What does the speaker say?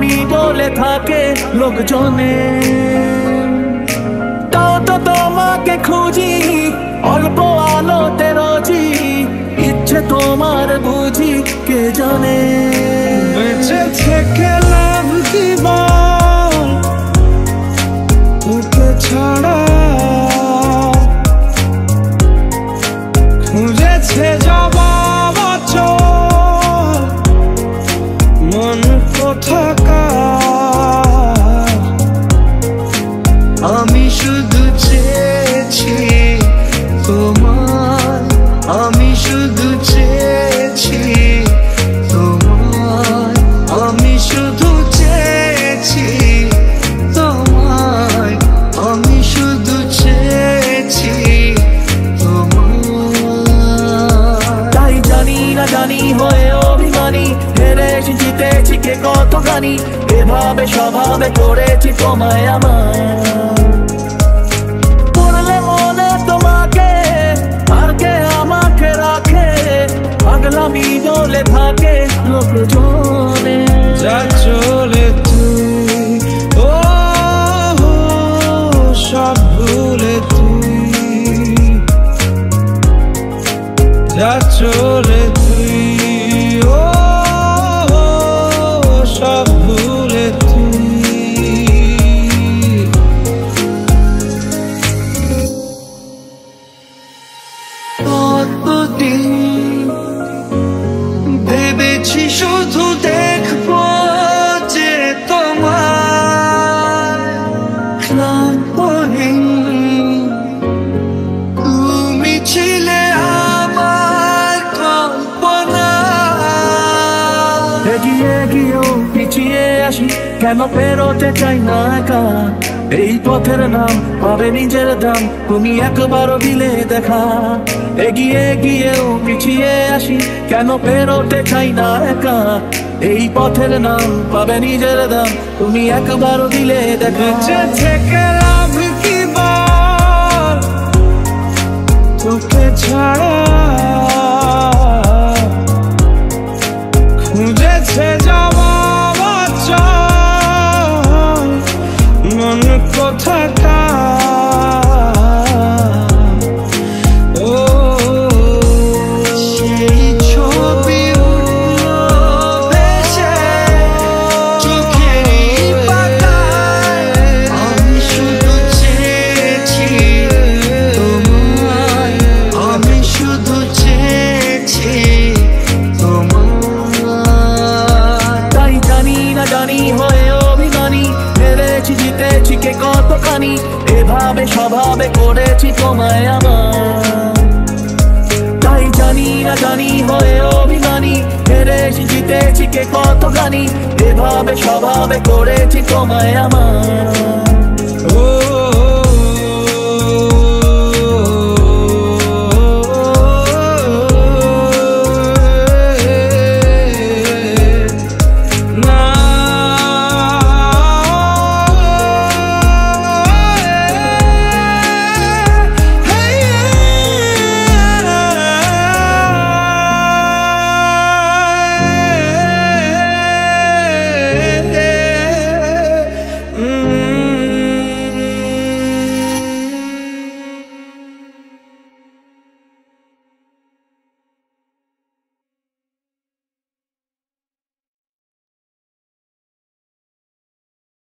পাগলামি বলে থাকে লোকজনে। তাও তো তোমাকে খুঁজি অল্প আলোতে রোজি, ইচ্ছে তোমার বুঝি কে জানে। বেঁচে থেকে লাভ কি বল তোকে ছাড়া, খুঁজেছে জবাব অচল মন কোথাকার। আমি শুধু চেয়েছি তোমার, আমি শুধু চেয়েছি তোমার, আমি শুধু চেয়েছি তোমার, আমি শুধু চেয়েছি তোমার। তাই জানি না জানি হয়ে অভিমানী, হেরেছি জিতেছি কে কতখানি, এভাবে স্বভাবে করেছি তোমায় আমার। পড়লে মনে তোমাকে আর কে আমাকে রাখে, পাগলামি বলে থাকে লোকজনে। যা চলে তুই ও সব ভুলে তুই, যা চলে তুই ও সব ভুলে তুই। কতদিন ভেবেছি শুধু দেখবো যে তোমার ক্লান্তহীন, তুমি ছিলে আমার কল্পনা। এগিয়ে গিয়েও পিছিয়ে আসি, কেন পেরোতে চাই না একা। এই পথের নাম পাবে নিজের দাম, তুমি একবারও দিলে দেখা। এগিয়ে গিয়েও পিছিয়ে আসি, কেন পেরোতে চাই না একা। এই পথের নাম পাবে নিজের দাম, তুমি একবারও দিলে দেখা। বেঁচে থেকে লাভ কি বল তোকে ছাড়া, খুঁজেছে জবাব অচল মন কোথাকার। ও সেই ছবি ভেসে চোখেরই পাতায়, আমি শুধু চেয়েছি তোমায়, আমি শুধু চেয়েছি তোমার। তাই জানি না জানি হয়ে অভিমানী, হেরেছি জিতেছি কে কতখানি, এভাবে স্বভাবে করেছি তোমায় আমার। তাই জানি না জানি হয়ে অভিমানী, হেরেছি জিতেছি কে কতখানি, এভাবে স্বভাবে করেছি তোমায় আমার।